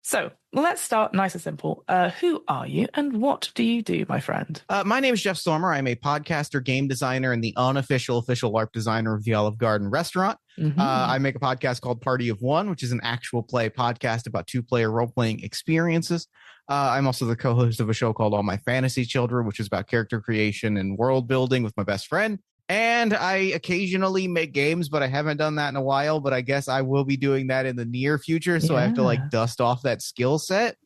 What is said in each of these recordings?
So let's start nice and simple. Who are you and what do you do, my friend? My name is Jeff Stormer. I'm a podcaster, game designer, and the unofficial official LARP designer of the Olive Garden restaurant. I make a podcast called Party of One, which is an actual play podcast about two-player role-playing experiences. I'm also the co-host of a show called All My Fantasy Children, which is about character creation and world building with my best friend. And I occasionally make games, but I haven't done that in a while. But I guess I will be doing that in the near future. So I have to dust off that skill set.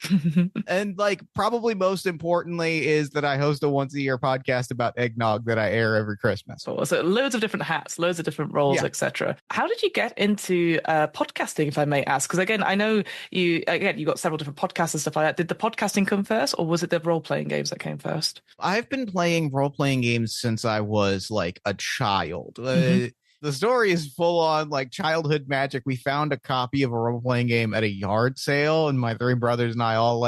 And probably most importantly is that I host a once a year podcast about eggnog that I air every Christmas. So loads of different hats, loads of different roles, etc. How did you get into podcasting, if I may ask? Because again, I know you got several different podcasts and stuff like that. Did the podcasting come first, or was it the role-playing games that came first? I've been playing role-playing games since I was a child. The story is full on childhood magic. We found a copy of a role-playing game at a yard sale, and my three brothers and I all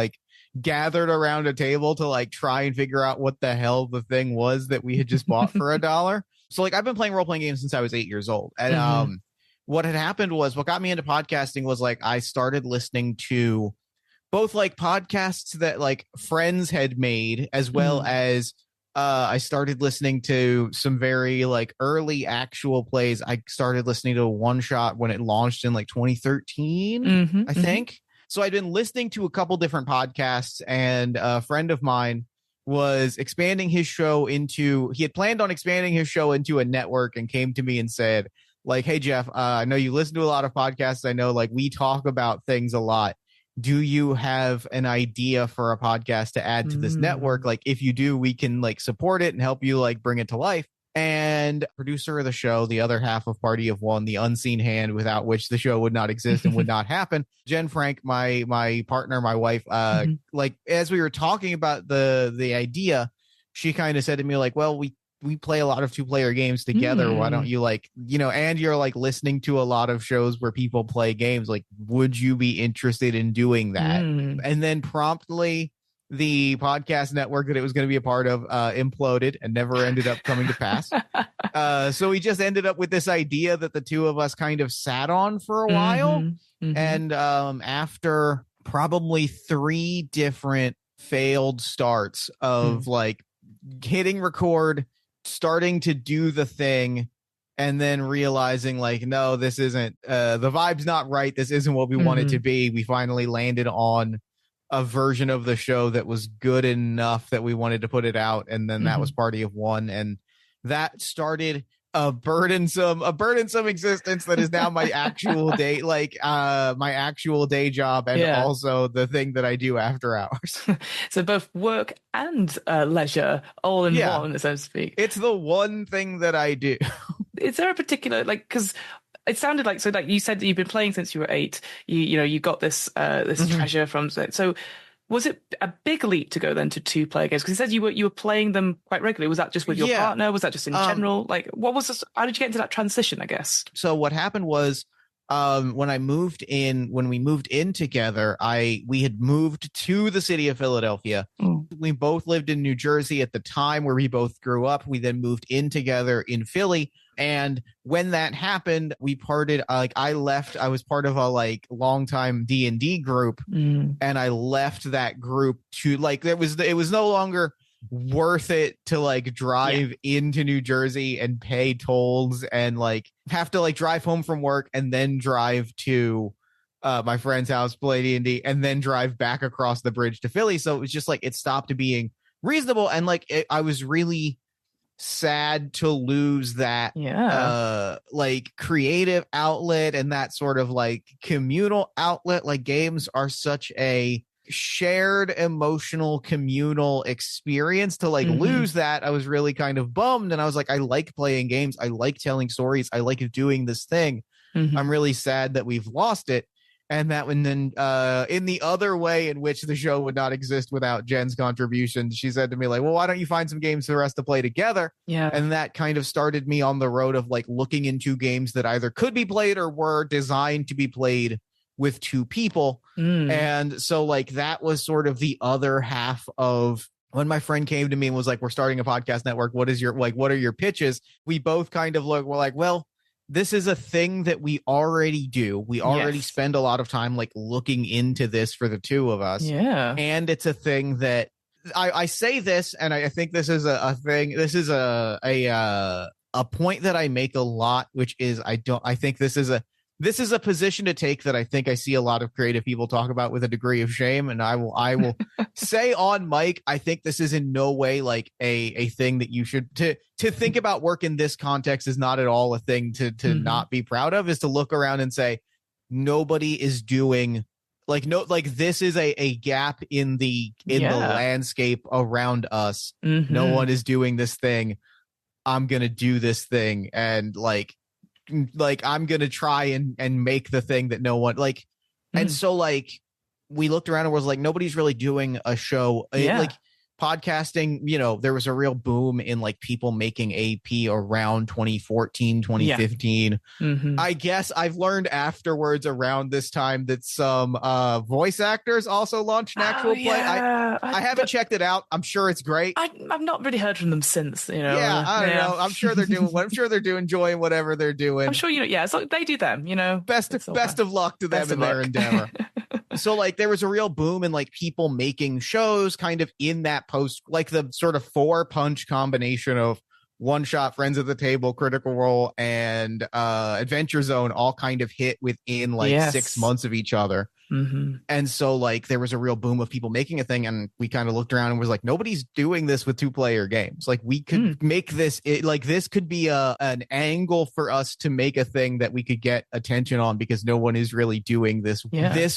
gathered around a table to try and figure out what the hell the thing was that we had just bought for $1. So I've been playing role-playing games since I was 8 years old. And what had happened was, what got me into podcasting was I started listening to both podcasts that friends had made, as well as I started listening to some very early actual plays. I started listening to a one shot when it launched in 2013, I think. So I'd been listening to a couple different podcasts, and a friend of mine was expanding his show he had planned on expanding his show into a network, and came to me and said, hey, Jeff, I know you listen to a lot of podcasts. I know we talk about things a lot. Do you have an idea for a podcast to add to this network? If you do, we can support it and help you bring it to life. And producer of the show, the other half of Party of One, the unseen hand without which the show would not exist and would not happen. Jen Frank, my partner, my wife, as we were talking about the idea, she kind of said to me well, we play a lot of two-player games together. Why don't you and you're listening to a lot of shows where people play games. Would you be interested in doing that? And then promptly the podcast network that it was going to be a part of imploded and never ended up coming to pass. So we just ended up with this idea that the two of us kind of sat on for a while. And after probably 3 different failed starts of hitting record, starting to do the thing, and then realizing no, this isn't the vibe's not right, this isn't what we want it to be, we finally landed on a version of the show that was good enough that we wanted to put it out. And then that was Party of One, and that started a burdensome existence that is now my actual day, my actual day job, and also the thing that I do after hours. So both work and leisure all in one, so to speak. It's the one thing that I do. Is there a particular because it sounded like you said that you've been playing since you were 8. You got this treasure from so. Was it a big leap to go then to 2-player games? Because it says you were playing them quite regularly. Was that just with your partner? Was that just in general? What was this? How did you get into that transition, I guess? So what happened was, when we moved in together, we had moved to the city of Philadelphia. We both lived in New Jersey at the time where we both grew up. We then moved in together in Philly. And when that happened, we parted. I left. I was part of a longtime D&D group, and I left that group to it was no longer worth it to drive into New Jersey and pay tolls and have to drive home from work and then drive to my friend's house, play D&D, and then drive back across the bridge to Philly. So it was just it stopped being reasonable, and I was really sad to lose that creative outlet and that sort of communal outlet. Games are such a shared emotional communal experience. To lose that, I was really kind of bummed, and I was I like playing games, I like telling stories, I like doing this thing. I'm really sad that we've lost it. And that when then in the other way in which the show would not exist without Jen's contribution, she said to me well, why don't you find some games for us to play together? And that kind of started me on the road of looking into games that either could be played or were designed to be played with 2 people. And so that was sort of the other half of when my friend came to me and was we're starting a podcast network, what are your pitches? We both kind of we're well, this is a thing that we already do. We already Yes. spend a lot of time like looking into this for the two of us. Yeah. And it's a thing that I say this, and I think this is a thing. This is a point that I make a lot, which is I think this is a position to take that I think I see a lot of creative people talk about with a degree of shame. And I will say on mic, I think this is in no way like a thing that you should to think about work in this context is not at all a thing to not be proud of, is to look around and say, nobody is doing like, no, like this is a gap in the landscape around us. No one is doing this thing. I'm going to do this thing. And like I'm gonna try and make the thing that no one like. And so like we looked around and was like, nobody's really doing a show. Like podcasting, you know, there was a real boom in like people making AP around 2014, 2015. I guess I've learned afterwards around this time that some voice actors also launched an actual play. I haven't checked it out. I'm sure it's great. I've not really heard from them since, you know. Yeah, I don't know. I'm sure they're enjoying whatever they're doing. I'm sure, you know, yeah, so they do them, you know. Best of luck to them in their endeavor. So like there was a real boom in like people making shows kind of in that post, like the sort of 4-punch combination of One Shot, Friends at the Table, Critical Role, and Adventure Zone all kind of hit within like 6 months of each other. And so like there was a real boom of people making a thing, and we kind of looked around and was like, nobody's doing this with 2-player games. Like we could make this like this could be an angle for us to make a thing that we could get attention on, because no one is really doing this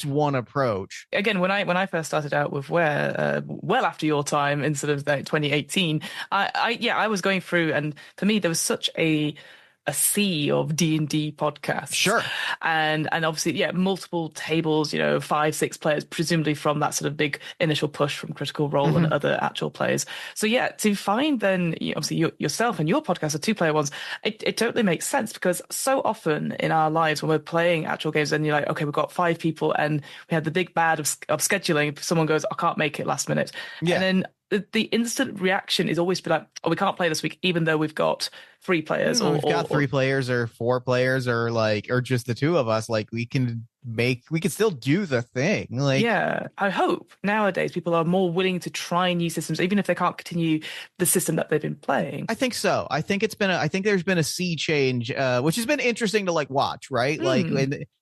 one approach. Again, when I first started out with WAIR, well after your time in sort of like 2018, I was going through, and for me there was such a sea of D&D podcasts. Sure. And obviously, multiple tables, you know, 5-6 players, presumably from that sort of big initial push from Critical Role and other actual players. So to find then, obviously yourself and your podcast are 2-player ones, it totally makes sense, because so often in our lives when we're playing actual games and you're like, okay, we've got 5 people and we had the big bad of scheduling. If someone goes, I can't make it last minute. Yeah. And then the instant reaction is always be like, oh, we can't play this week, even though we've got 3 players. We've got 3 players or 4 players or just the 2 of us. Like we can still do the thing. Like, yeah, I hope nowadays people are more willing to try new systems, even if they can't continue the system that they've been playing. I think so. I think there's been a sea change, which has been interesting to like watch, right? Like,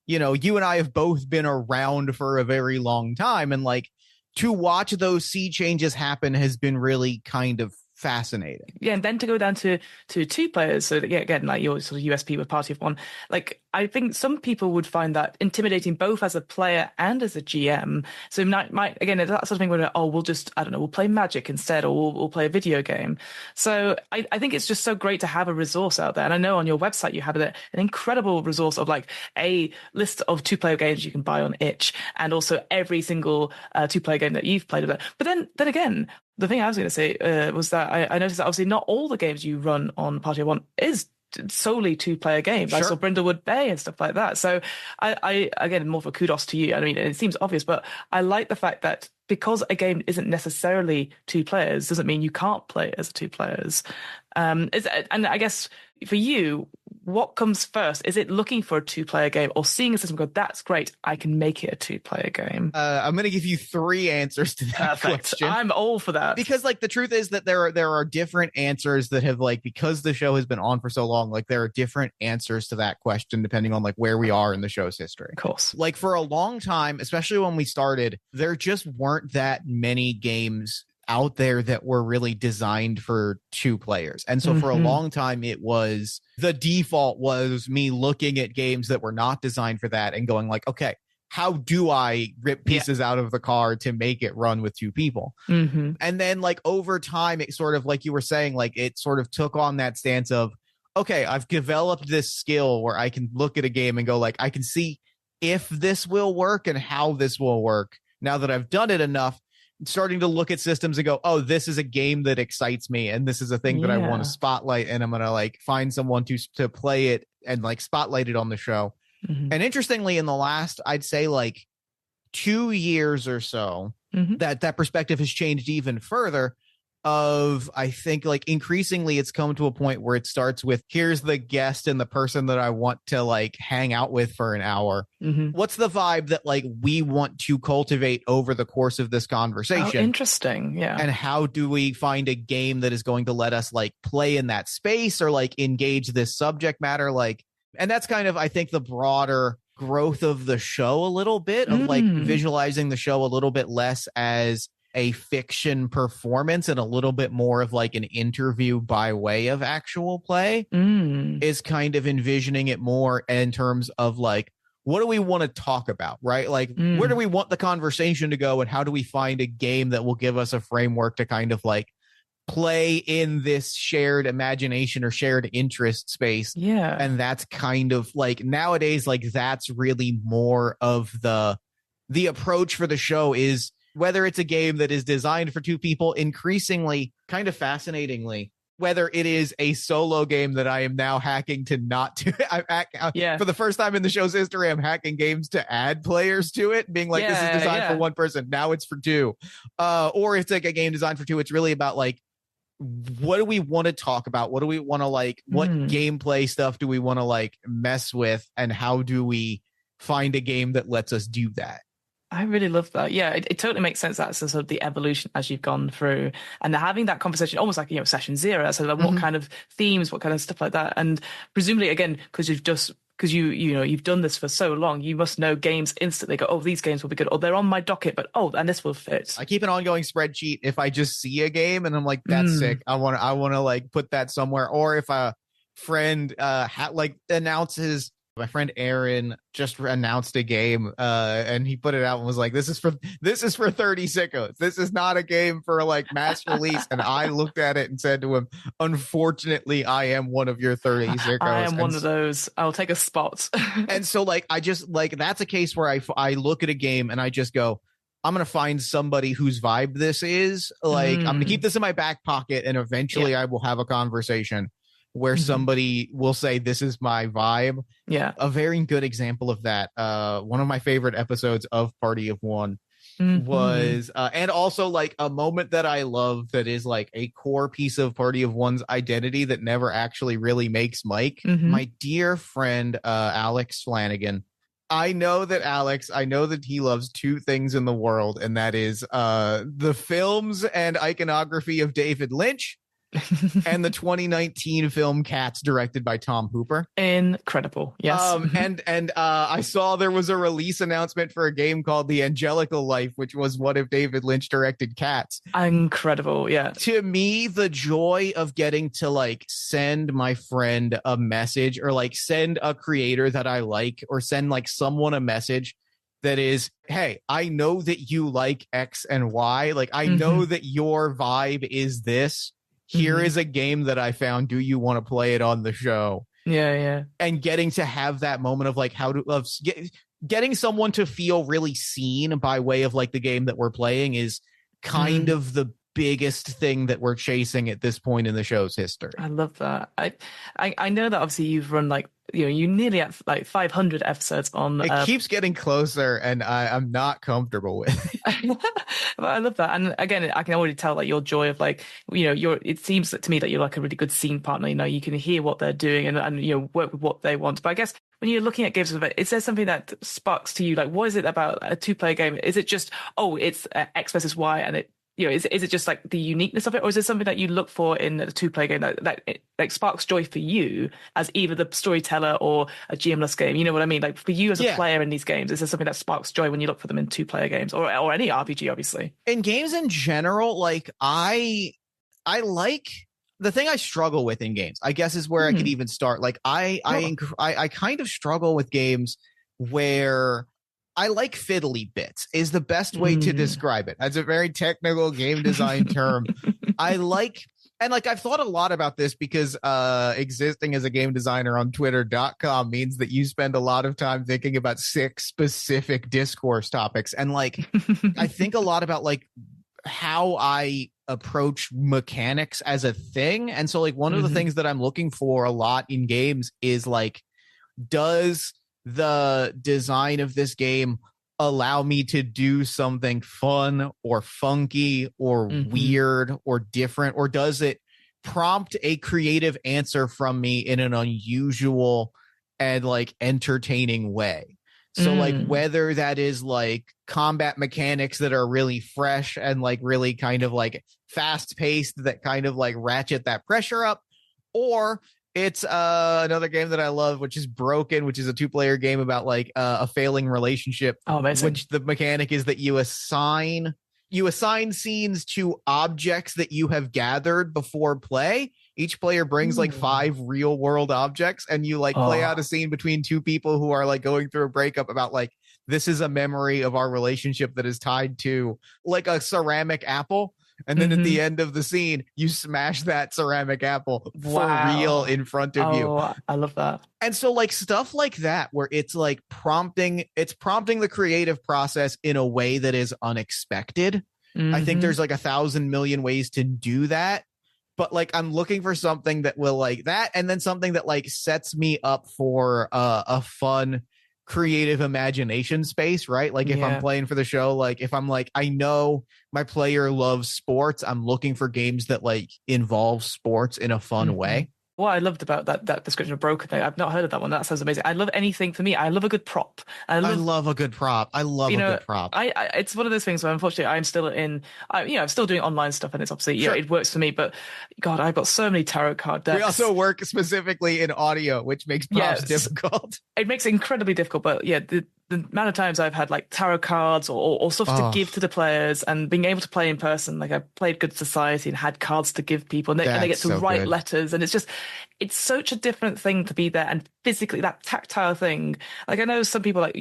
you know, you and I have both been around for a very long time, and like, to watch those sea changes happen has been really kind of fascinating. Yeah, and then to go down to 2 players, so that, again, like your sort of USP with Party of One, like I think some people would find that intimidating both as a player and as a GM. So might again, that sort of thing where, we'll just, I don't know, we'll play Magic instead, or we'll play a video game. So I think it's just so great to have a resource out there. And I know on your website you have an incredible resource of like a list of 2-player games you can buy on itch, and also every single 2-player game that you've played of it. But then again, the thing I was going to say was that I noticed that obviously not all the games you run on Party of One is solely 2-player games. Sure. I saw Brindlewood Bay and stuff like that. So I again, more for kudos to you. I mean, it seems obvious, but I like the fact that because a game isn't necessarily 2 players doesn't mean you can't play it as 2 players. And I guess for you, what comes first? Is it looking for a 2-player game, or seeing a system go, that's great, I can make it a 2-player game? I'm going to give you 3 answers to that question. I'm all for that. Because like the truth is that there are different answers that have like, because the show has been on for so long, like there are different answers to that question depending on like where we are in the show's history. Of course. Like for a long time, especially when we started, there just weren't that many games out there that were really designed for 2 players. And so for a long time, it was the default was me looking at games that were not designed for that and going like, okay, how do I rip pieces out of the card to make it run with 2 people? And then like over time, it sort of, like you were saying, like it sort of took on that stance of, okay, I've developed this skill where I can look at a game and go like, I can see if this will work and how this will work. Now that I've done it enough, starting to look at systems and go, oh, this is a game that excites me, and this is a thing that I want to spotlight, and I'm gonna like find someone to play it and like spotlight it on the show. And interestingly, in the last, I'd say like 2 years or so, that perspective has changed even further. of, I think, like, increasingly it's come to a point where it starts with, here's the guest and the person that I want to like hang out with for an hour. What's the vibe that like we want to cultivate over the course of this conversation? Oh, interesting. Yeah. And how do we find a game that is going to let us like play in that space or like engage this subject matter? Like, and that's kind of, I think, the broader growth of the show a little bit, of like visualizing the show a little bit less as a fiction performance and a little bit more of like an interview by way of actual play, is kind of envisioning it more in terms of like, what do we want to talk about, right? Like, where do we want the conversation to go, and how do we find a game that will give us a framework to kind of like play in this shared imagination or shared interest space? Yeah. And that's kind of like nowadays, like that's really more of the approach for the show, is whether it's a game that is designed for two people, increasingly, kind of fascinatingly, whether it is a solo game that I am now hacking to not to, for the first time in the show's history, I'm hacking games to add players to it, being like, this is designed for one person, now it's for two. Or it's like a game designed for two. It's really about like, what do we want to talk about? What do we want to like, what gameplay stuff do we want to like mess with? And how do we find a game that lets us do that? I really love that. Yeah, it totally makes sense. That's sort of the evolution as you've gone through, and having that conversation almost like, session zero. So like, what kind of themes, what kind of stuff like that, and presumably again, because you've done this for so long, you must know games instantly. Go, oh, these games will be good. Oh, they're on my docket, but and this will fit. I keep an ongoing spreadsheet. If I just see a game and I'm like, that's sick, I want to like put that somewhere. Or if a friend announces. My friend Aaron just announced a game, and he put it out and was like, this is for 30 sickos. This is not a game for like mass release. And I looked at it and said to him, unfortunately, I am one of your 30 sickos. I am one of those. I'll take a spot. And so like, I just like, that's a case where I look at a game and I just go, I'm going to find somebody whose vibe this is. Like, I'm going to keep this in my back pocket, and eventually I will have a conversation where somebody will say, this is my vibe. Yeah. A very good example of that. One of my favorite episodes of Party of One was, and also like a moment that I love that is like a core piece of Party of One's identity that never actually really makes Mike. My dear friend, Alex Flanagan. I know that he loves two things in the world, and that is the films and iconography of David Lynch, and the 2019 film Cats, directed by Tom Hooper. Incredible. Yes. And I saw there was a release announcement for a game called The Angelical Life, which was one of David Lynch directed Cats. Incredible. Yeah. To me, the joy of getting to like send my friend a message, or like send a creator that I like, or send like someone a message that is, hey, I know that you like X and Y. Like, I know that your vibe is this. Here is a game that I found. Do you want to play it on the show? Yeah. And getting to have that moment of like, getting someone to feel really seen by way of like the game that we're playing is kind of the biggest thing that we're chasing at this point in the show's history. I love that. I know that obviously you've run like, you nearly at like 500 episodes on. It keeps getting closer, and I'm not comfortable with it. But I love that. And again, I can already tell like your joy of like, it seems to me that you're like a really good scene partner. You can hear what they're doing and work with what they want. But I guess when you're looking at games, is there something that sparks to you? Like, what is it about a two-player game? Is it just, it's X versus Y, and it, is it just like the uniqueness of it, or is it something that you look for in a two-player game that like sparks joy for you as either the storyteller or a GM-less game? You know what I mean? Like for you as a player in these games, is there something that sparks joy when you look for them in two-player games, or any RPG, obviously? In games in general, like I like the thing I struggle with in games, I guess, is where I could even start. Like I kind of struggle with games where I like fiddly bits is the best way to describe it. That's a very technical game design term. I like, and like, I've thought a lot about this because existing as a game designer on twitter.com means that you spend a lot of time thinking about 6 specific discourse topics. And like, I think a lot about like how I approach mechanics as a thing. And so like one of the things that I'm looking for a lot in games is like, does the design of this game allow me to do something fun or funky or weird or different, or does it prompt a creative answer from me in an unusual and like entertaining way? So like whether that is like combat mechanics that are really fresh and like really kind of like fast paced that kind of like ratchet that pressure up, or it's another game that I love, which is Broken, which is a 2-player game about like a failing relationship. Oh, amazing. Which the mechanic is that you assign scenes to objects that you have gathered before play. Each player brings like 5 real world objects, and you like play out a scene between 2 people who are like going through a breakup about like, this is a memory of our relationship that is tied to like a ceramic apple. And then at the end of the scene, you smash that ceramic apple for real in front of you. Oh, I love that. And so like stuff like that, where it's like prompting the creative process in a way that is unexpected. I think there's like 1,000 million ways to do that. But like, I'm looking for something that will like that. And then something that like sets me up for a fun, creative imagination space, right? Like if I'm playing for the show, like if I'm like, I know my player loves sports, I'm looking for games that like involve sports in a fun way. What I loved about that description of Broken thing, I've not heard of that one. That sounds amazing. I love anything for me. I love a good prop. I love a good prop. I love a good prop. It's one of those things where unfortunately I'm still I'm still doing online stuff, and it's obviously it works for me. But God, I've got so many tarot card decks. We also work specifically in audio, which makes props difficult. It makes it incredibly difficult. But yeah, the amount of times I've had like tarot cards or stuff to give to the players, and being able to play in person, like I played Good Society and had cards to give people, and they get to write letters, and it's such a different thing to be there and physically that tactile thing. Like I know some people like,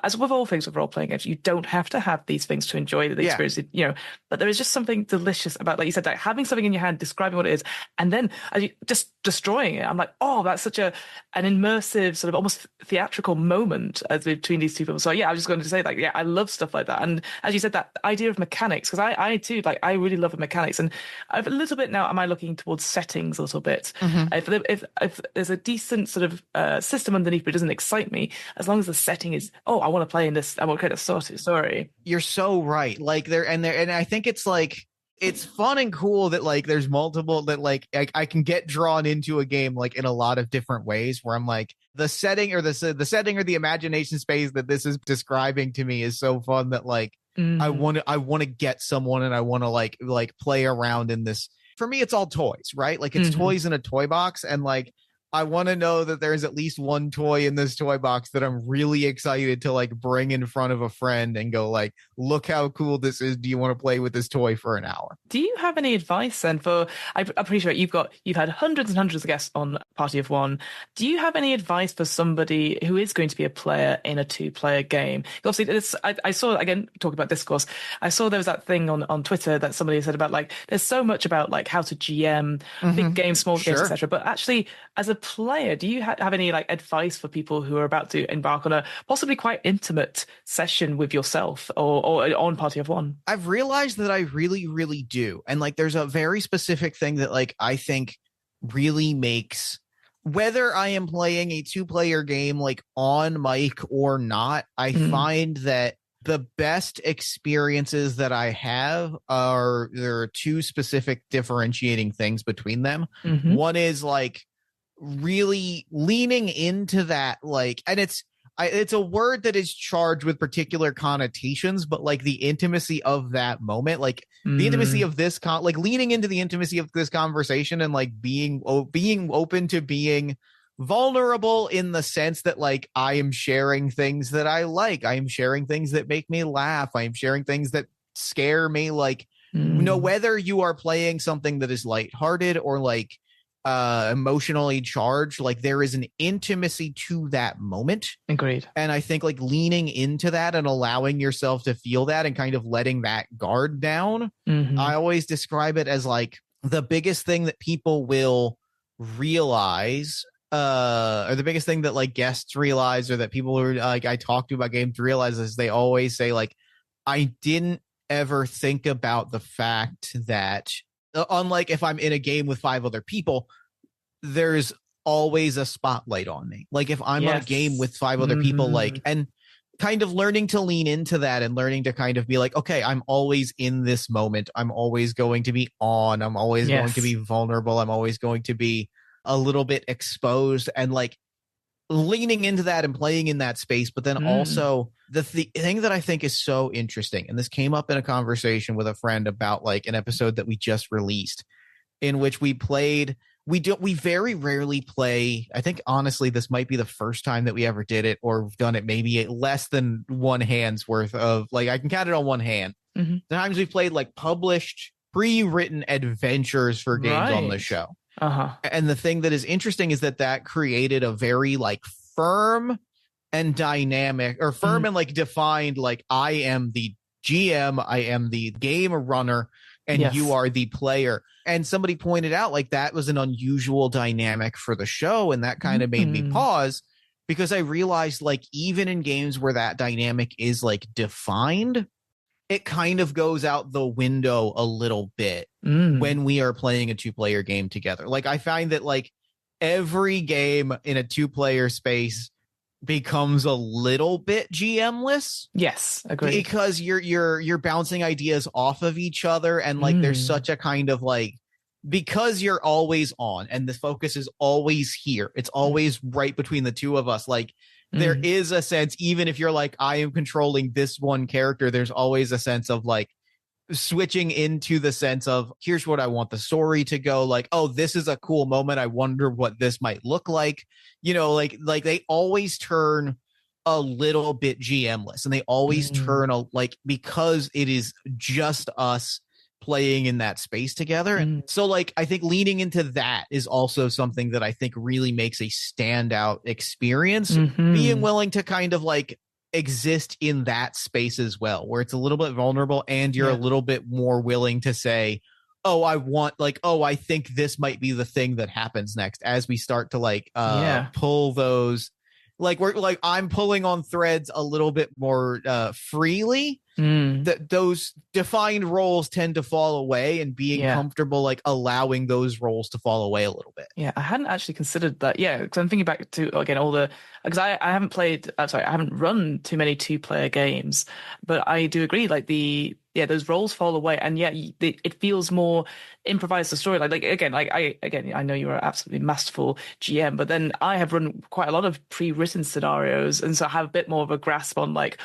as with all things with role-playing games, you don't have to have these things to enjoy the experience, but there is just something delicious about, like you said, like having something in your hand, describing what it is, and then just destroying it. I'm like, oh, that's such an immersive sort of almost theatrical moment between these two people. So yeah, I was just going to say like, I love stuff like that. And as you said, that idea of mechanics, because I too, like I really love the mechanics, and I've a little bit now, am I looking towards settings a little bit? If there's a decent sort of system underneath, but it doesn't excite me, as long as the setting is, I want to play in this, I want to create a story. You're so right. Like and I think it's like, it's fun and cool that like there's multiple that like I can get drawn into a game like in a lot of different ways, where I'm like, the setting or the setting or the imagination space that this is describing to me is so fun that like I want to get someone, and I want to like play around in this. For me, it's all toys, right? Like it's toys in a toy box, and like I want to know that there's at least one toy in this toy box that I'm really excited to like bring in front of a friend and go like, look how cool this is. Do you want to play with this toy for an hour? Do you have any advice then I appreciate you've had hundreds and hundreds of guests on Party of One. Do you have any advice for somebody who is going to be a player in a 2-player game? Obviously, I saw, again, talking about discourse, I saw there was that thing on Twitter that somebody said about like, there's so much about like how to GM big games, small games, etc. But actually, as a player, do you have any like advice for people who are about to embark on a possibly quite intimate session with yourself or on Party of One? I've realized that I really, really do. And like, there's a very specific thing that like I think really makes, whether I am playing a 2-player game like on mic or not, I find that the best experiences that I have there are 2 specific differentiating things between them. One is like really leaning into that, like, and it's a word that is charged with particular connotations, but like the intimacy of that moment, like the intimacy of this like leaning into the intimacy of this conversation, and like being open to being vulnerable in the sense that like I am sharing things that I like, I am sharing things that make me laugh, I am sharing things that scare me, like whether you are playing something that is lighthearted or like emotionally charged, like there is an intimacy to that moment. Agreed. And I think like leaning into that and allowing yourself to feel that and kind of letting that guard down, I always describe it as like the biggest thing that people will realize, or the biggest thing that like guests realize, or that people who like I talk to about games realize, is they always say like, I didn't ever think about the fact that unlike if I'm in a game with 5 other people, there's always a spotlight on me. Like if I'm on a game with 5 other people, like, and kind of learning to lean into that and learning to kind of be like, okay, I'm always in this moment. I'm always going to be on. I'm always going to be Yes. vulnerable. I'm always going to be a little bit exposed, and like leaning into that and playing in that space. But then also the thing that I think is so interesting, and this came up in a conversation with a friend about like an episode that we just released in which we very rarely play. I think honestly this might be the first time that we ever did it, or we've done it maybe less than one hand's worth of, like, I can count it on one hand. The times we've played like published pre-written adventures for games on the Right. show. Uh-huh. And the thing that is interesting is that created a very like firm and dynamic, or firm and like defined, like, I am the GM, I am the game runner, and Yes. you are the player. And somebody pointed out like that was an unusual dynamic for the show, and that kind of made me pause, because I realized like even in games where that dynamic is like defined, it kind of goes out the window a little bit when we are playing a two-player game together. Like, I find that like every game in a two-player space becomes a little bit GM-less. Yes, agreed. Because you're bouncing ideas off of each other, and like there's such a kind of like, because you're always on and the focus is always here, it's always right between the two of us, like there is a sense, even if you're like, I am controlling this one character, there's always a sense of like switching into the sense of, here's what I want the story to go, like, oh, this is a cool moment, I wonder what this might look like, you know, like they always turn a little bit GM-less, and they always turn like, because it is just us playing in that space together. And so like I think leaning into that is also something that I think really makes a standout experience, being willing to kind of like exist in that space as well, where it's a little bit vulnerable and you're a little bit more willing to say, oh, I want, like, oh, I think this might be the thing that happens next, as we start to like pull those, like, we're like, I'm pulling on threads a little bit more freely, that those defined roles tend to fall away, and being comfortable like allowing those roles to fall away a little bit. Yeah, I hadn't actually considered that. Yeah, because I'm thinking back to, again, all the, because I haven't played, sorry, I haven't run too many two-player games, but I do agree, like those roles fall away, and it feels more improvised, the story. Like again, I know you're an absolutely masterful GM, but then I have run quite a lot of pre-written scenarios, and so I have a bit more of a grasp on, like,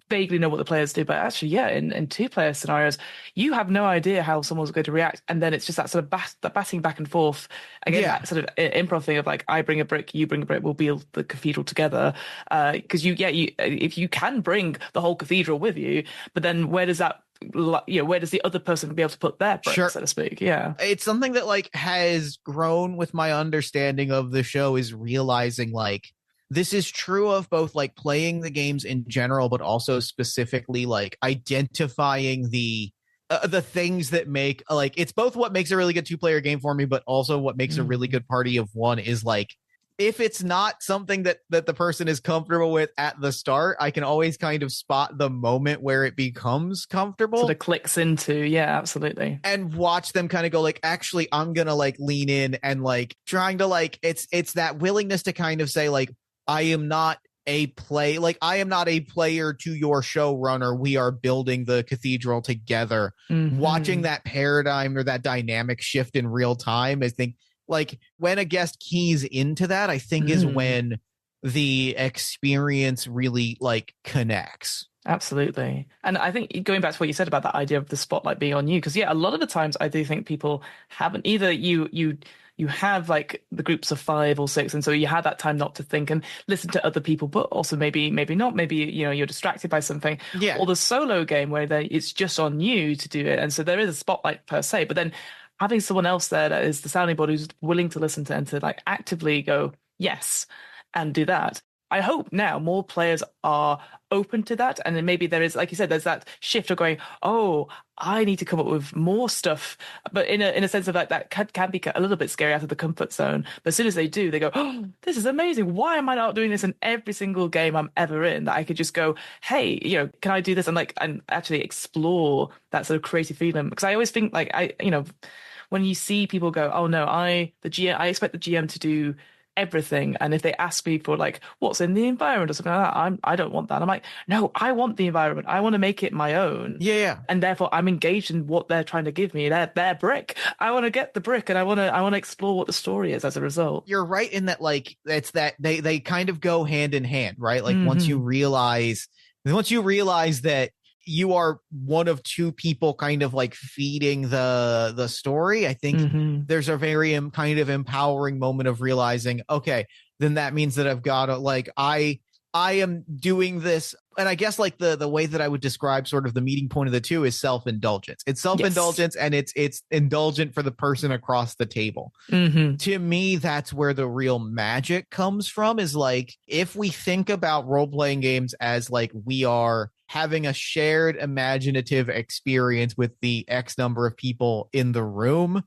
vaguely know what the players do. But actually, in two-player scenarios, you have no idea how someone's going to react, and then it's just that sort of that batting back and forth again, that sort of improv thing of like, I bring a brick, you bring a brick, we'll build the cathedral together. Because if you can bring the whole cathedral with you, but then where does that, where does the other person be able to put their brick, so to speak? Yeah, it's something that like has grown with my understanding of the show, is realizing like this is true of both like playing the games in general, but also specifically like identifying the things that make, like, it's both what makes a really good two-player game for me, but also what makes a really good party of one, is like, if it's not something that the person is comfortable with at the start, I can always kind of spot the moment where it becomes comfortable. Sort of clicks into, absolutely. And watch them kind of go like, actually, I'm going to like lean in, and like trying to like, it's that willingness to kind of say like, I am not a player to your showrunner. We are building the cathedral together. Watching that paradigm or that dynamic shift in real time, I think, like, when a guest keys into that, I think is when the experience really like connects. Absolutely. And I think going back to what you said about that idea of the spotlight being on you, because a lot of the times I do think people haven't, either you have like the groups of 5 or 6, and so you have that time not to think and listen to other people, but also maybe not, maybe you're distracted by something. Or the solo game where it's just on you to do it, and so there is a spotlight per se, but then having someone else there that is the sounding board, who's willing to listen to and to like actively go yes and do that. I hope now more players are open to that, and then maybe there is, like you said, there's that shift of going, oh, I need to come up with more stuff, but in a sense of like that can be a little bit scary, out of the comfort zone. But as soon as they do, they go, oh, this is amazing. Why am I not doing this in every single game I'm ever in? That I could just go, hey, can I do this, and actually explore that sort of creative freedom? Because I always think like when you see people go, oh no, I expect the GM to do everything. And if they ask me for like what's in the environment or something like that, I don't want that. I'm like, no, I want the environment. I want to make it my own. Yeah. And therefore I'm engaged in what they're trying to give me. Their brick. I want to get the brick and I want to explore what the story is as a result. You're right in that, like, it's that they kind of go hand in hand, right? Like once you realize that you are one of two people kind of like feeding the story, I think there's a very kind of empowering moment of realizing, okay, then that means that I've got to, like, I am doing this. And I guess like the way that I would describe sort of the meeting point of the two is self-indulgence. It's self-indulgence, and it's indulgent for the person across the table. To me, that's where the real magic comes from, is like, if we think about role-playing games as like we are having a shared imaginative experience with the X number of people in the room,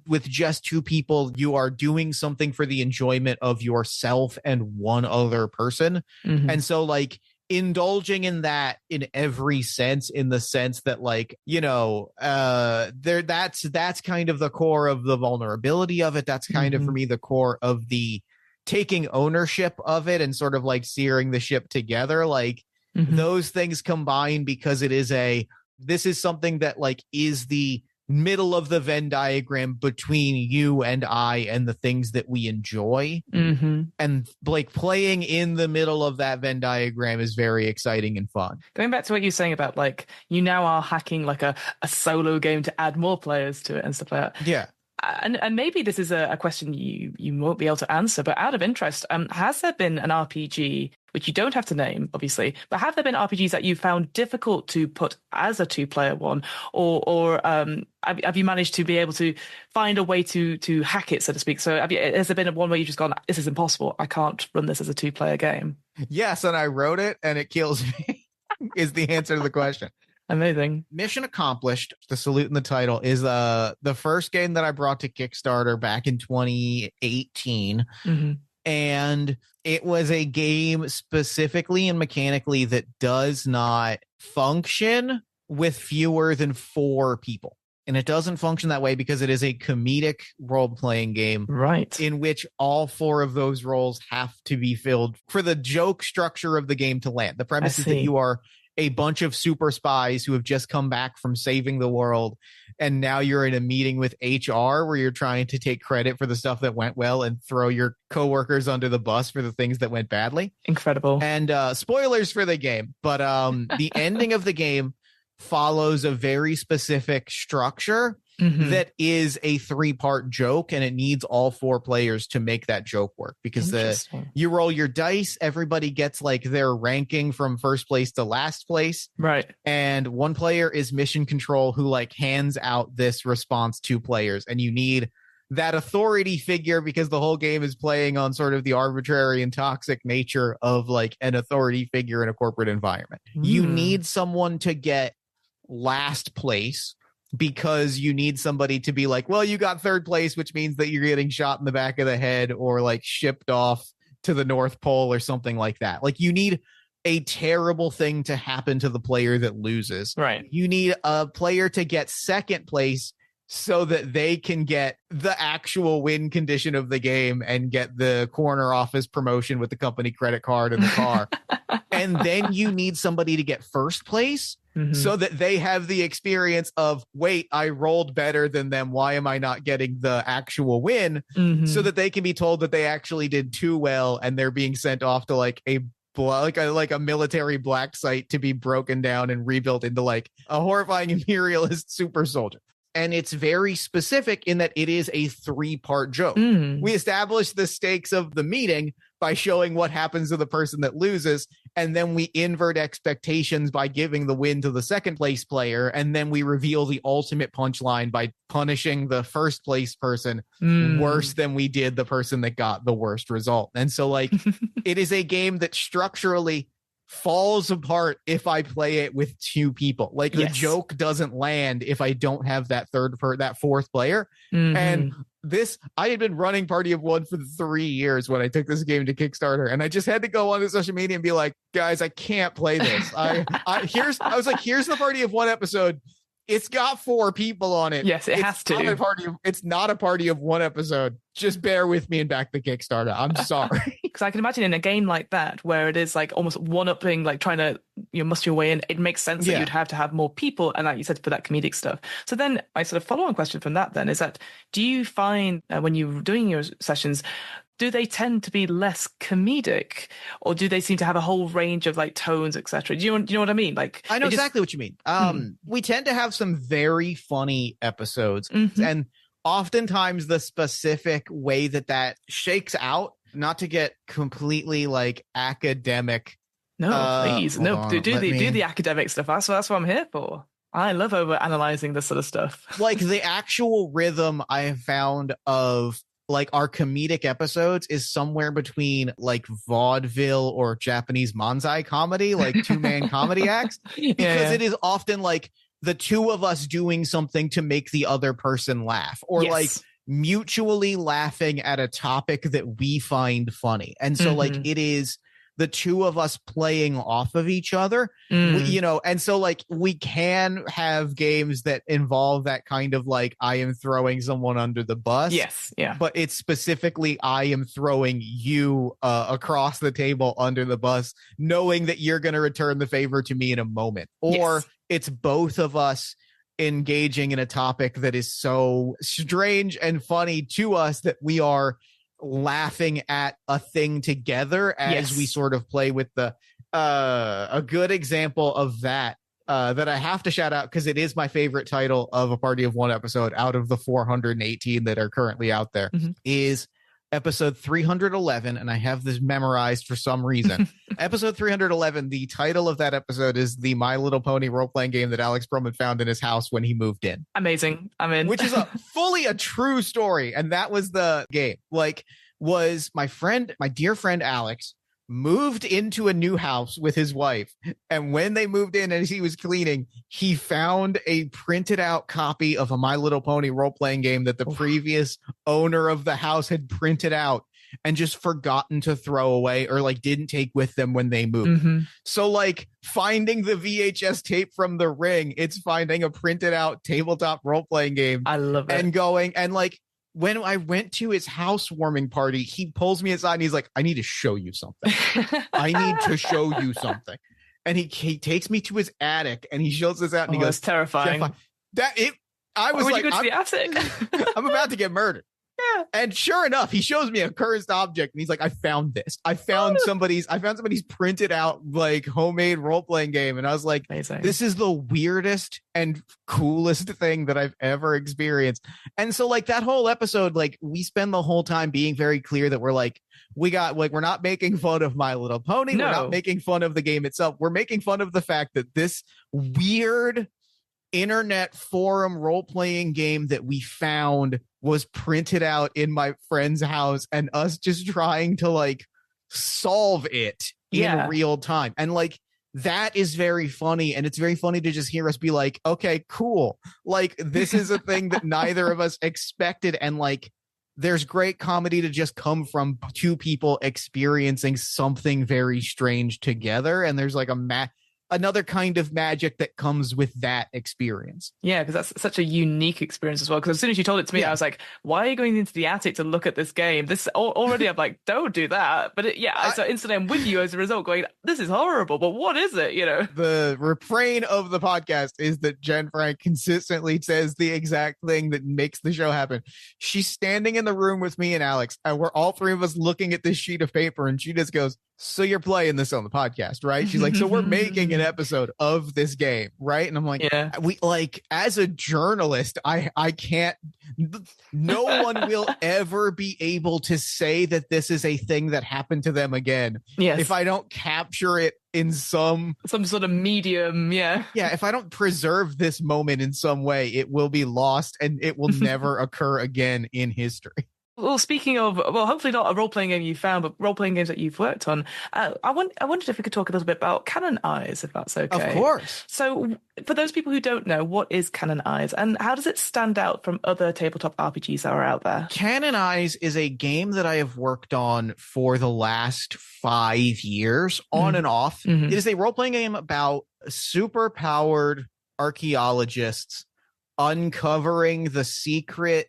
with just two people, you are doing something for the enjoyment of yourself and one other person. And so like indulging in that in every sense, in the sense that, like, you know, that's kind of the core of the vulnerability of it. That's kind of, for me, the core of the taking ownership of it and sort of like steering the ship together. Like those things combine, because this is something that like is the middle of the Venn diagram between you and I and the things that we enjoy. And like playing in the middle of that Venn diagram is very exciting and fun. Going back to what you're saying about like you now are hacking like a solo game to add more players to it and stuff like that. Yeah. And maybe this is a question you won't be able to answer, but out of interest, has there been an RPG, which you don't have to name, obviously, but have there been RPGs that you found difficult to put as a two-player one, or have you managed to be able to find a way to hack it, so to speak? So has there been one where you've just gone, this is impossible, I can't run this as a two-player game? Yes, and I wrote it, and it kills me, is the answer to the question. Amazing. Mission Accomplished, the salute in the title, is the first game that I brought to Kickstarter back in 2018. And it was a game specifically and mechanically that does not function with fewer than 4 people. And it doesn't function that way because it is a comedic role-playing game, right, in which all 4 of those roles have to be filled for the joke structure of the game to land. The premise is that you are a bunch of super spies who have just come back from saving the world, and now you're in a meeting with HR where you're trying to take credit for the stuff that went well and throw your coworkers under the bus for the things that went badly. Incredible. And spoilers for the game, but the ending of the game follows a very specific structure that is a 3-part joke, and it needs all 4 players to make that joke work, because you roll your dice, everybody gets like their ranking from first place to last place, right, and one player is mission control, who like hands out this response to players, and you need that authority figure, because the whole game is playing on sort of the arbitrary and toxic nature of like an authority figure in a corporate environment. You need someone to get last place, because you need somebody to be like, well, you got 3rd place, which means that you're getting shot in the back of the head or like shipped off to the North Pole or something like that. Like, you need a terrible thing to happen to the player that loses. Right. You need a player to get 2nd place so that they can get the actual win condition of the game and get the corner office promotion with the company credit card in the car. And then you need somebody to get 1st place so that they have the experience of, wait, I rolled better than them. Why am I not getting the actual win? So that they can be told that they actually did too well, and they're being sent off to like a military black site to be broken down and rebuilt into like a horrifying imperialist super soldier. And it's very specific in that it is a 3-part joke. We establish the stakes of the meeting by showing what happens to the person that loses, and then we invert expectations by giving the win to the 2nd place player, and then we reveal the ultimate punchline by punishing the 1st place person worse than we did the person that got the worst result. And so like it is a game that structurally falls apart if I play it with 2 people. Like the joke doesn't land if I don't have that 4th player. And I had been running Party of One for 3 years when I took this game to Kickstarter, and I just had to go on to social media and be like, guys, I can't play this. I was like, here's the Party of One episode. It's got 4 people on it. Yes, it has to. It's not a party of 1 episode. Just bear with me and back the Kickstarter. I'm sorry. Because I can imagine in a game like that, where it is like almost one-upping, like trying to muster your way in, it makes sense that you'd have to have more people, and like you said, for that comedic stuff. So then my sort of follow-on question from that then is that, do you find when you're doing your sessions, do they tend to be less comedic, or do they seem to have a whole range of like tones, etc.? Do you know what I mean? Like, I know exactly what you mean. We tend to have some very funny episodes, and oftentimes the specific way that shakes out, not to get completely like academic. No, please, no, do the academic stuff. That's what I'm here for. I love over analyzing this sort of stuff. Like the actual rhythm I have found of like our comedic episodes is somewhere between like vaudeville or Japanese manzai comedy, like 2-man comedy acts, because it is often like the 2 of us doing something to make the other person laugh, or like mutually laughing at a topic that we find funny. And so like it is the 2 of us playing off of each other, and so like we can have games that involve that kind of like, I am throwing someone under the bus. Yes. Yeah. But it's specifically, I am throwing you across the table under the bus, knowing that you're going to return the favor to me in a moment. Or it's both of us engaging in a topic that is so strange and funny to us that we are laughing at a thing together as we sort of play with the a good example of that that I have to shout out because it is my favorite title of a party of 1 episode out of the 418 that are currently out there, is episode 311, and I have this memorized for some reason. Episode 311, the title of that episode is the My Little Pony role-playing game that Alex Brumman found in his house when he moved in. Amazing. I'm in. Which is fully a true story, and that was the game. Like, was my dear friend Alex moved into a new house with his wife, and when they moved in and he was cleaning, he found a printed out copy of a My Little Pony role-playing game that the previous owner of the house had printed out and just forgotten to throw away, or like didn't take with them when they moved. So like finding the VHS tape from The Ring, it's finding a printed out tabletop role-playing game. I love it. And going, and like, when I went to his housewarming party, he pulls me aside and he's like, I need to show you something. I need to show you something. And he takes me to his attic and he shows this out and he goes, "It's terrifying." I was like, you go to the attic? I'm about to get murdered. Yeah. And sure enough, he shows me a cursed object and he's like, I found this. I found somebody's printed out like homemade role-playing game. And I was like, amazing. This is the weirdest and coolest thing that I've ever experienced. And so like that whole episode, like we spend the whole time being very clear that we're like, we're not making fun of My Little Pony. No. We're not making fun of the game itself. We're making fun of the fact that this weird internet forum role-playing game that we found was printed out in my friend's house, and us just trying to like solve it in real time. And like that is very funny, and it's very funny to just hear us be like, okay, cool, like this is a thing that neither of us expected. And like there's great comedy to just come from 2 people experiencing something very strange together, and there's like another kind of magic that comes with that experience. Yeah, because that's such a unique experience as well. Because as soon as you told it to me, I was like, why are you going into the attic to look at this game? This already, I'm like, don't do that. But so instantly I'm with you as a result going, this is horrible, but what is it? You know? The refrain of the podcast is that Jen Frank consistently says the exact thing that makes the show happen. She's standing in the room with me and Alex, and we're all 3 of us looking at this sheet of paper, and she just goes, so you're playing this on the podcast, right? She's like, so we're making an episode of this game, right? And I'm like, we like, as a journalist, I can't, no one will ever be able to say that this is a thing that happened to them again. Yes. If I don't capture it in some sort of medium. Yeah. If I don't preserve this moment in some way, it will be lost and it will never occur again in history. Well, speaking of, hopefully not a role-playing game you found, but role-playing games that you've worked on, I wondered if we could talk a little bit about Canon Eyes, if that's okay. Of course. So, for those people who don't know, what is Canon Eyes, and how does it stand out from other tabletop RPGs that are out there? Canon Eyes is a game that I have worked on for the last 5 years, on and off. It is a role-playing game about super-powered archaeologists uncovering the secret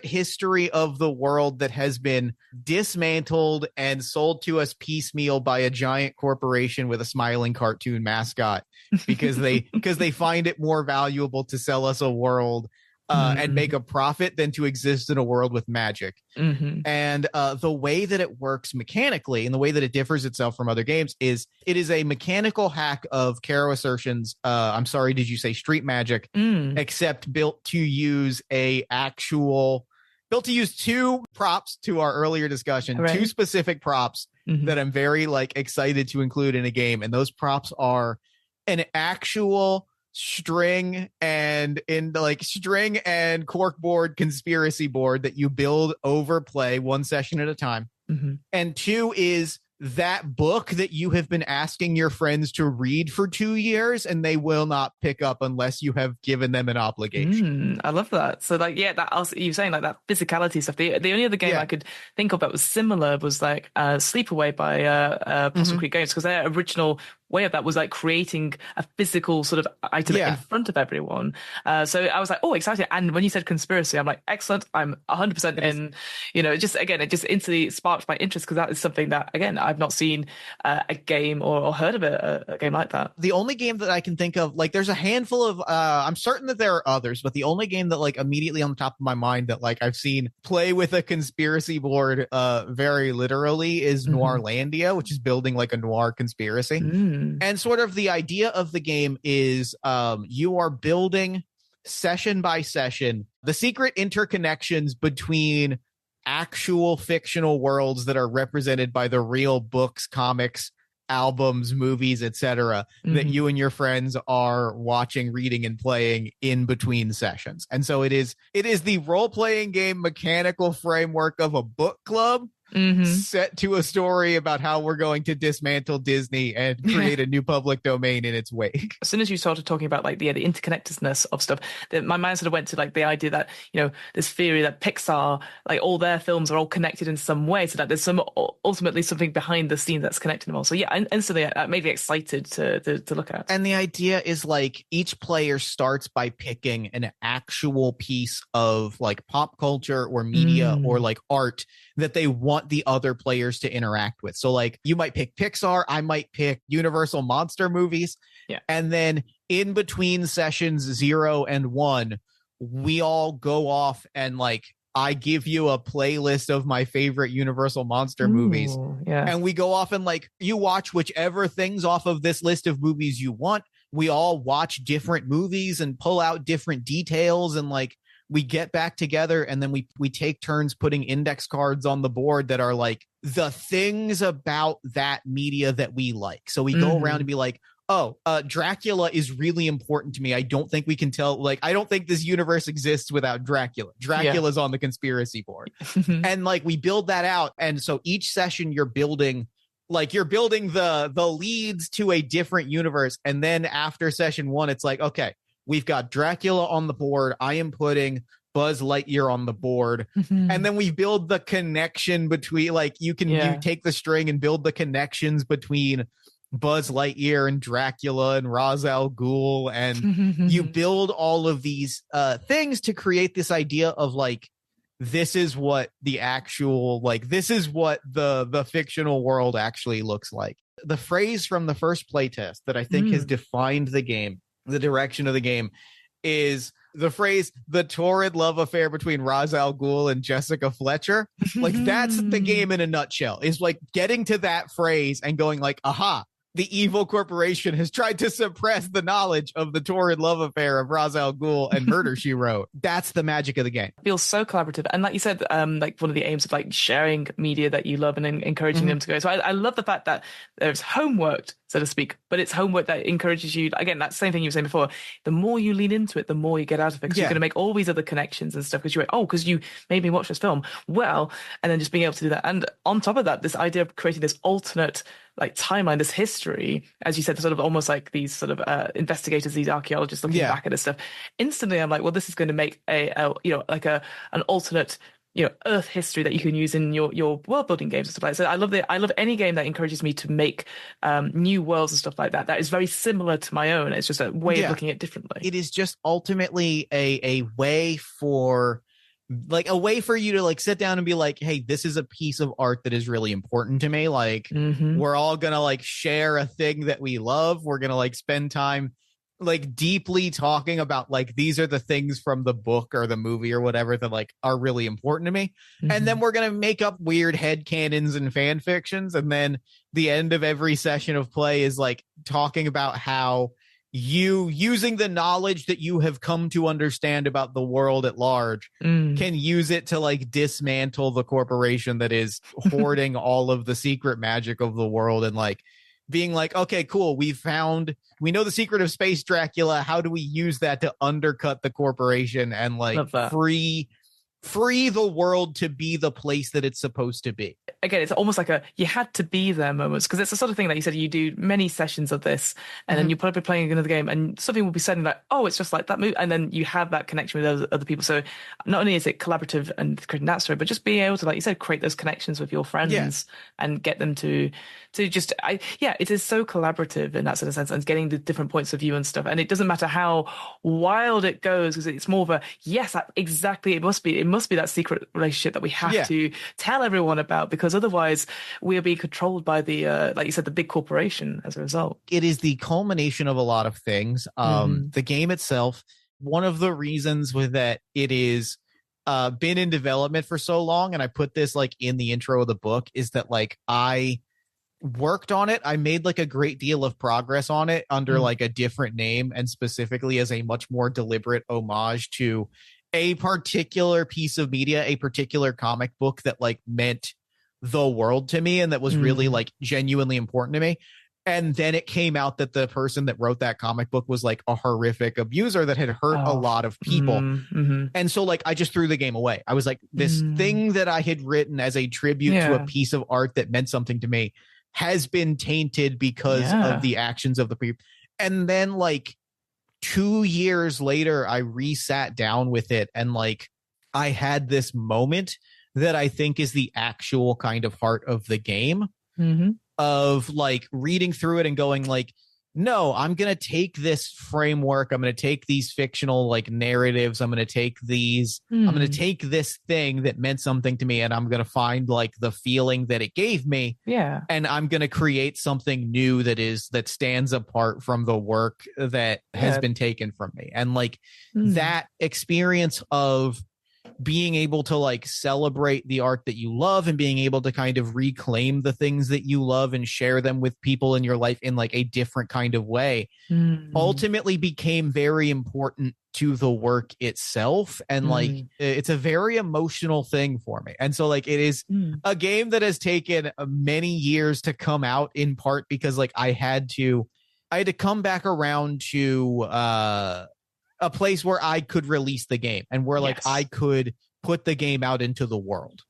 history of the world that has been dismantled and sold to us piecemeal by a giant corporation with a smiling cartoon mascot because they find it more valuable to sell us a world and make a profit than to exist in a world with magic. And the way that it works mechanically and the way that it differs itself from other games is it is a mechanical hack of Caro Assertion's I'm sorry, did you say street magic, except built to use two props to our earlier discussion, Right. two specific props that I'm very excited to include in a game. And those props are an actual string and corkboard conspiracy board that you build over play one session at a time. And two is that book that you have been asking your friends to read for 2 years and they will not pick up unless you have given them an obligation. I love that. So that also, you were saying that physicality stuff. The only other game I could think of that was similar was Sleepaway by Possum Creek Games, because their original way of that was creating a physical sort of item in front of everyone. So I was excited. And when you said conspiracy, I'm excellent. I'm 100% in. It just instantly sparked my interest, because that is something that, again, I've not seen a game or heard of a game like that. The only game that I can think of, there's a handful of, I'm certain that there are others, but the only game that immediately on the top of my mind that I've seen play with a conspiracy board very literally is Noirlandia, which is building a noir conspiracy. And sort of the idea of the game is you are building session by session the secret interconnections between actual fictional worlds that are represented by the real books, comics, albums, movies, etc. that you and your friends are watching, reading, and playing in between sessions. And so it is the role-playing game mechanical framework of a book club set to a story about how we're going to dismantle Disney and create a new public domain in its wake. As soon as you started talking about the interconnectedness of stuff, my mind sort of went to the idea that this theory that Pixar, all their films are all connected in some way, so that there's ultimately something behind the scenes that's connecting them all. So yeah, instantly that made me excited to look at. And the idea is each player starts by picking an actual piece of pop culture or media or art that they want the other players to interact with. So you might pick Pixar, I might pick Universal monster movies. Yeah. And then in between sessions 0 and 1, we all go off and I give you a playlist of my favorite Universal monster movies. Yeah. And we go off and you watch whichever things off of this list of movies you want. We all watch different movies and pull out different details, and we get back together, and then we take turns putting index cards on the board that are the things about that media that we like. So we go around and be Dracula is really important to me. I don't think we can tell, I don't think this universe exists without Dracula. Dracula's on the conspiracy board. And we build that out. And so each session you're building the leads to a different universe. And then after session 1, it's okay, we've got Dracula on the board. I am putting Buzz Lightyear on the board. And then we build the connection between, you take the string and build the connections between Buzz Lightyear and Dracula and Ra's al Ghul. And you build all of these things to create this idea of this is what the actual, this is what the fictional world actually looks like. The phrase from the first playtest that I think has defined the game, the direction of the game, is the phrase, the torrid love affair between Ra's al Ghul and Jessica Fletcher. That's the game in a nutshell, is getting to that phrase and going aha, the evil corporation has tried to suppress the knowledge of the torrid love affair of Ra's al Ghul and Murder, She Wrote. That's the magic of the game. It feels so collaborative. And like you said, one of the aims of sharing media that you love and encouraging them to go. So I love the fact that there's homework, so to speak, but it's homework that encourages you. Again, that same thing you were saying before. The more you lean into it, the more you get out of it, because you're going to make all these other connections and stuff, because because you made me watch this film. Well, and then just being able to do that. And on top of that, this idea of creating this alternate timeline, this history, as you said, sort of almost these sort of investigators, these archaeologists looking back at this stuff. Instantly, I'm well, this is going to make an alternate Earth history that you can use in your world building games and stuff like that. So I love any game that encourages me to make new worlds and stuff like that. That is very similar to my own. It's just a way of looking at it differently. It is just ultimately a way for you to like sit down and be like, hey, this is a piece of art that is really important to me. Like we're all gonna like share a thing that we love. We're gonna like spend time like deeply talking about like these are the things from the book or the movie or whatever that like are really important to me. And then we're gonna make up weird head canons and fan fictions, and then the end of every session of play is like talking about how you, using the knowledge that you have come to understand about the world at large, can use it to like dismantle the corporation that is hoarding all of the secret magic of the world, and like being like, okay, cool, we know the secret of space Dracula. How do we use that to undercut the corporation and like free the world to be the place that it's supposed to be? Again, it's almost like you had to be there moments, because it's the sort of thing that you said you do many sessions of this, and then you probably playing another game and something will be said like, oh, it's just like that movie, and then you have that connection with those other people. So not only is it collaborative and creating that story, but just being able to, like you said, create those connections with your friends and get them to just it is so collaborative in that sort of sense, and getting the different points of view and stuff. And it doesn't matter how wild it goes, because it's more of a exactly, it must be that secret relationship that we have to tell everyone about, because otherwise we'll be controlled by the like you said, the big corporation as a result. It is the culmination of a lot of things. The game itself, one of the reasons with that it is been in development for so long, and I put this like in the intro of the book, is that like I worked on it. I made like a great deal of progress on it under like a different name, and specifically as a much more deliberate homage to a particular piece of media, a particular comic book that like meant the world to me and that was really like genuinely important to me. And then it came out that the person that wrote that comic book was like a horrific abuser that had hurt a lot of people. And so like I just threw the game away. I was like, this thing that I had written as a tribute to a piece of art that meant something to me has been tainted because of the actions of the people. And then like 2 years later, I sat down with it, and like I had this moment that I think is the actual kind of heart of the game, of like reading through it and going like, no, I'm going to take this framework. I'm going to take these fictional like narratives. I'm going to take I'm going to take this thing that meant something to me, and I'm going to find like the feeling that it gave me. Yeah. And I'm going to create something new that stands apart from the work that has been taken from me. And like that experience of being able to like celebrate the art that you love and being able to kind of reclaim the things that you love and share them with people in your life in like a different kind of way ultimately became very important to the work itself. And like it's a very emotional thing for me. And so like it is a game that has taken many years to come out, in part because like I had to come back around to a place where I could release the game and where like I could put the game out into the world.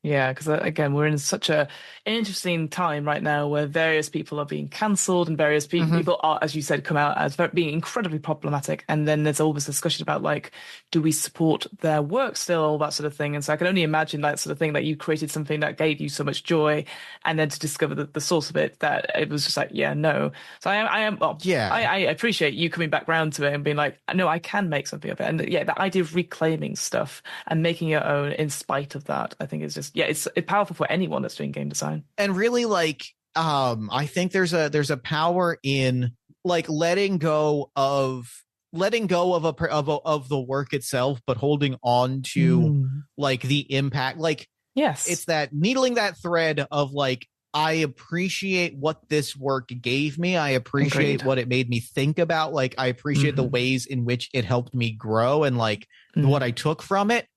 Yeah, because again, we're in such a interesting time right now where various people are being cancelled and various people are, as you said, come out as being incredibly problematic. And then there's always discussion about like, do we support their work still, all that sort of thing. And so I can only imagine that sort of thing, that you created something that gave you so much joy, and then to discover the source of it, that it was just like, no. So I appreciate you coming back round to it and being like, no, I can make something of it. And that idea of reclaiming stuff and making your own in spite of that, I think is just it's powerful for anyone that's doing game design. And really like I think there's a power in like letting go of the work itself, but holding on to like the impact. Like it's that needling that thread of like, I appreciate what this work gave me. I appreciate what it made me think about. Like I appreciate the ways in which it helped me grow and like what I took from it.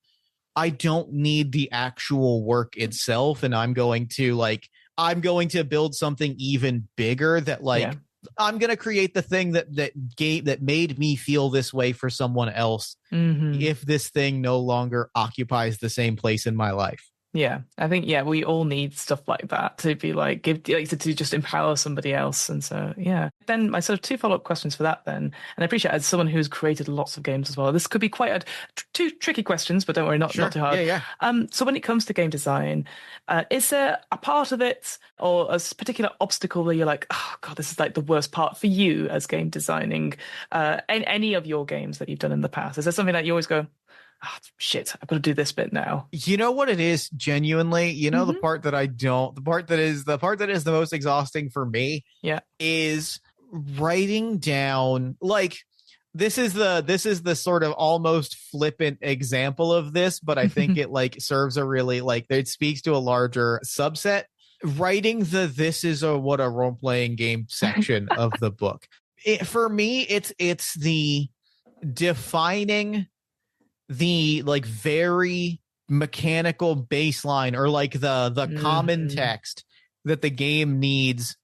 I don't need the actual work itself, and I'm going to build something even bigger that like I'm going to create the thing that made me feel this way for someone else if this thing no longer occupies the same place in my life. Yeah, I think we all need stuff like that to be like give like to just empower somebody else, and so yeah. Then my sort of two follow-up questions for that then, and I appreciate as someone who's created lots of games as well. This could be quite two tricky questions, but don't worry, not Sure. too Yeah, hard. yeah. So when it comes to game design, is there a part of it or a particular obstacle where you're like, oh God, this is like the worst part for you as game designing? In any of your games that you've done in the past, is there something that you always go? Oh, shit, I've got to do this bit now. You know what it is, genuinely? The Hmm. part that I don't, the part that is the most exhausting for me Yeah. is writing down like this is the sort of almost flippant example of this, but I think it like serves a really like it speaks to a larger subset. Writing the this is a what a role playing game section of the book. For me, it's the defining the like very mechanical baseline or like the common Hmm. text that the game needs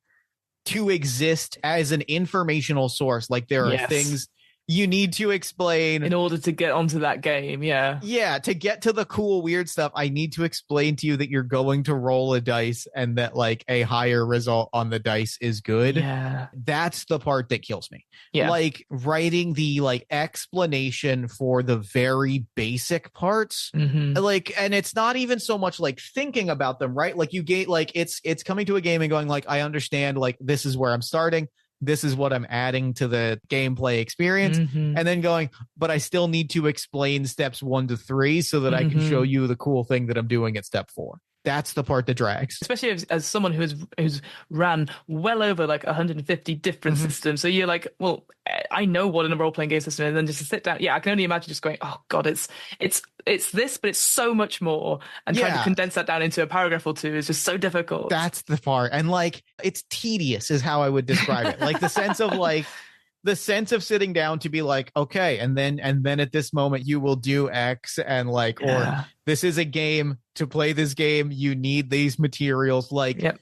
to exist as an informational source. Like there are Yes. things you need to explain. In order to get onto that game, yeah. Yeah, to get to the cool weird stuff, I need to explain to you that you're going to roll a dice and that like a higher result on the dice is good. Yeah. That's the part that kills me. Yeah. Like writing the like explanation for the very basic parts. Hmm. Like, and it's not even so much like thinking about them, right? Like you get like it's coming to a game and going like, I understand like this is where I'm starting. This is what I'm adding to the gameplay experience. Hmm. And then going, but I still need to explain steps 1 to 3 so that I can show Hmm. you the cool thing that I'm doing at step 4. That's the part that drags. Especially as someone who's ran well over like 150 different Mhm. systems. So you're like, well, I know what a role playing game system is, and then just to sit down. Yeah, I can only imagine just going, oh God, it's this, but it's so much more. And trying to Yeah, condense that down into a paragraph or two is just so difficult. that's the part. And like, it's tedious, is how I would describe it. Like the sense of sitting down to be like, okay, and then at this moment you will do X and like, or Yeah. this is a game. To play this game, you need these materials. Like Yep.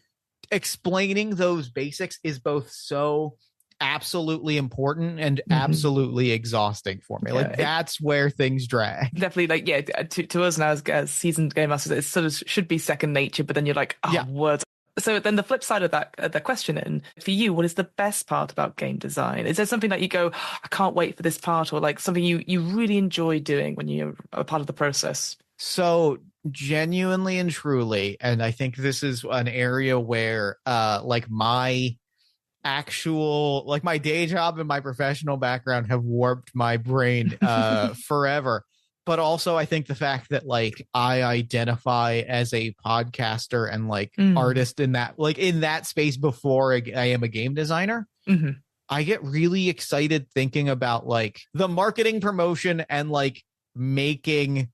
explaining those basics is both so absolutely important and Hmm. absolutely exhausting for me. Yeah. Like that's where things drag. Definitely, like, yeah, to us now as seasoned game masters, it sort of should be second nature, but then you're like, oh, Yeah. words. So then the flip side of that question then, for you, what is the best part about game design? Is there something that you go, I can't wait for this part, or like something you really enjoy doing when you're a part of the process? So genuinely and truly, and I think this is an area where like my actual like my day job and my professional background have warped my brain forever. But also I think the fact that like I identify as a podcaster and like Mm. artist in that space before I am a game designer. Hmm. I get really excited thinking about like the marketing promotion and like making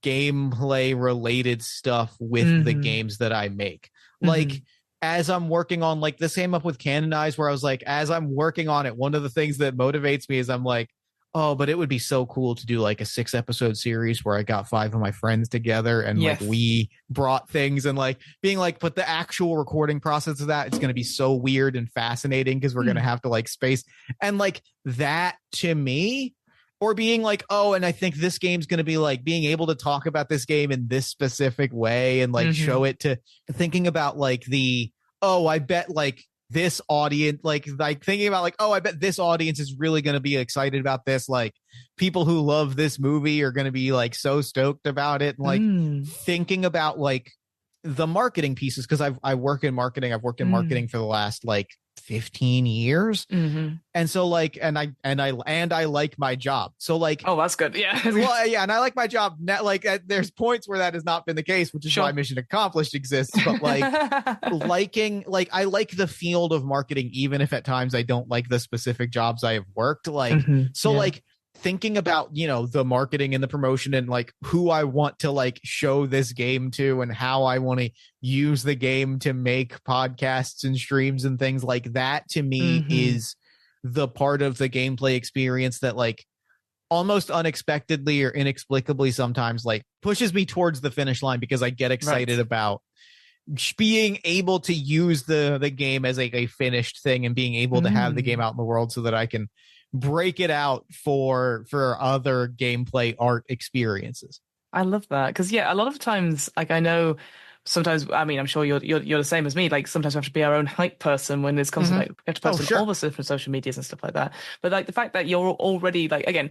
gameplay related stuff with the Hmm. games that I make. Hmm. Like as I'm working on like this came up with Canonized where I was like, as I'm working on it, one of the things that motivates me is I'm like, oh, but it would be so cool to do like a 6 episode series where I got 5 of my friends together and like Yes. we brought things and like being like, but the actual recording process of that, it's going to be so weird and fascinating because we're going to Mm. have to like space and like that to me or being like, oh, and I think this game's going to be like being able to talk about this game in this specific way and like Hmm. show it to thinking about like oh, I bet like this audience, like thinking about like, oh, I bet this audience is really going to be excited about this. Like people who love this movie are going to be like so stoked about it. And like Mm. thinking about like the marketing pieces because I work in marketing. I've worked in marketing Mm. for the last like 15 years. Hmm. And so like and I like my job. So like Oh, that's good. Yeah. well yeah, and I like my job. Like there's points where that has not been the case, which is why Sure. Mission Accomplished exists. But like liking like I like the field of marketing, even if at times I don't like the specific jobs I have worked. Like Hmm. so Yeah. like thinking about the marketing and the promotion and like who I want to like show this game to and how I want to use the game to make podcasts and streams and things like that to me Hmm. is the part of the gameplay experience that like almost unexpectedly or inexplicably sometimes like pushes me towards the finish line because I get excited Right. about being able to use the game as a finished thing and being able to have the game Mm. out in the world so that I can break it out for other gameplay art experiences. I love that because yeah, a lot of times, like I know sometimes, I mean, I'm sure you're the same as me. Like sometimes we have to be our own hype person when it comes to Hmm. like we have to Oh, post on all sure. the different social medias and stuff like that. But like the fact that you're already like again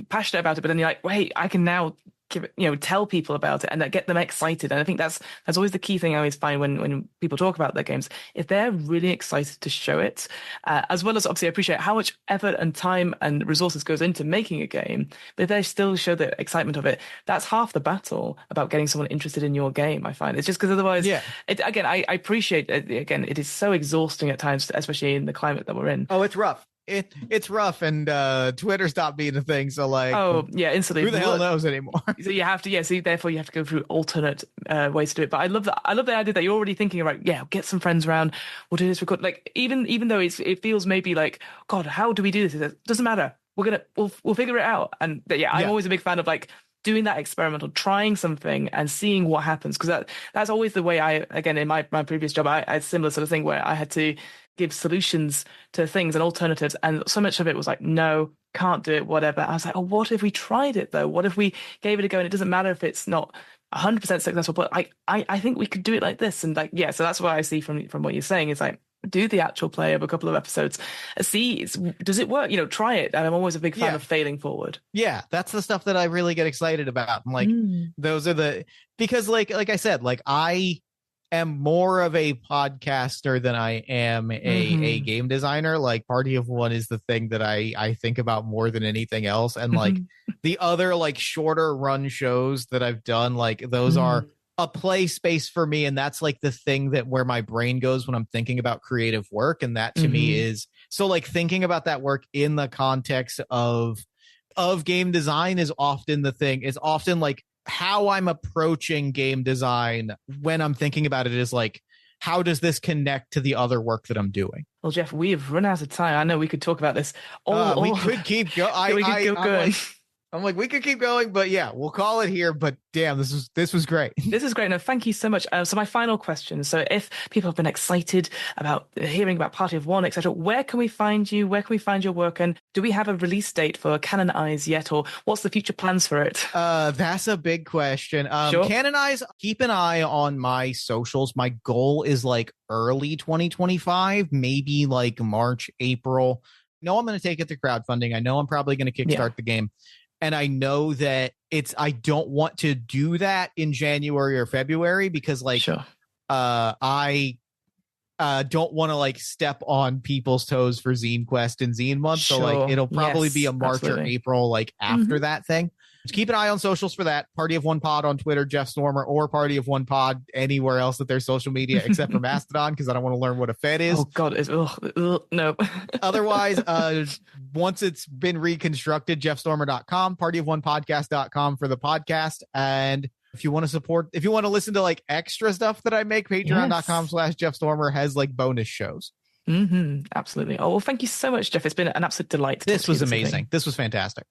passionate about it, but then you're like, wait, I can now give it, tell people about it and that get them excited. And I think that's always the key thing I always find when people talk about their games. If they're really excited to show it, as well as obviously I appreciate how much effort and time and resources goes into making a game, but if they still show the excitement of it, that's half the battle about getting someone interested in your game. I find it's just because otherwise, Yeah. again, I appreciate it. Again, it is so exhausting at times, especially in the climate that we're in. Oh, it's rough. It's rough, and Twitter stopped being a thing. So like, Oh yeah, instantly. who the hell knows anymore? So you have to, yeah. So therefore, you have to go through alternate ways to do it. But I love that. I love the idea that you're already thinking about, yeah, get some friends around. We'll do this. Record like even though it feels maybe like, God, how do we do this? It doesn't matter. We'll figure it out. And yeah, I'm Yeah. always a big fan of like doing that experimental, trying something and seeing what happens because that's always the way I again in my previous job I had a similar sort of thing where I had to give solutions to things and alternatives, and so much of it was like no. Can't do it, whatever. I was like, oh, what if we tried it though? What if we gave it a go? And it doesn't matter if it's not 100% successful, but I think we could do it like this. And like, yeah, so that's what I see from what you're saying is like, do the actual play of a couple of episodes, see, does it work? Try it. And I'm always a big fan Yeah. of failing forward. Yeah, that's the stuff that I really get excited about. And like those are because like I said, like I am more of a podcaster than I am a game designer. Like Party of One is the thing that I think about more than anything else. And like the other like shorter run shows that I've done, like those are a play space for me. And that's like the thing that where my brain goes when I'm thinking about creative work. And that to me is so like thinking about that work in the context of game design is often the thing. It's often like how I'm approaching game design when I'm thinking about it is like, how does this connect to the other work that I'm doing? Well, Jeff, we've run out of time. I know we could talk about this we could keep going. We could go going. I'm like, we could keep going, but yeah, we'll call it here. But damn, this was great. This is great. No, thank you so much. So my final question. So if people have been excited about hearing about Party of One, etc., where can we find you? Where can we find your work? And do we have a release date for Canonize yet? Or what's the future plans for it? That's a big question. Sure. Canonize, keep an eye on my socials. My goal is like early 2025, maybe like March, April. No, I'm going to take it to crowdfunding. I know I'm probably going to kickstart the game. And I know that I don't want to do that in January or February because like, I don't want to like step on people's toes for Zine Quest and Zine Month. So like, it'll probably be a March or April, like after that thing. Just keep an eye on socials for that. Party of One Pod on Twitter, Jeff Stormer, or Party of One Pod anywhere else that there's social media except for Mastodon because I don't want to learn what a Fed is. Oh God, no. Otherwise, once it's been reconstructed, jeffstormer.com, partyofonepodcast.com for the podcast. And if you want to listen to like extra stuff that I make, patreon.com/jeffstormer has like bonus shows. Absolutely. Oh, well, thank you so much, Jeff. It's been an absolute delight. This was amazing. This was fantastic.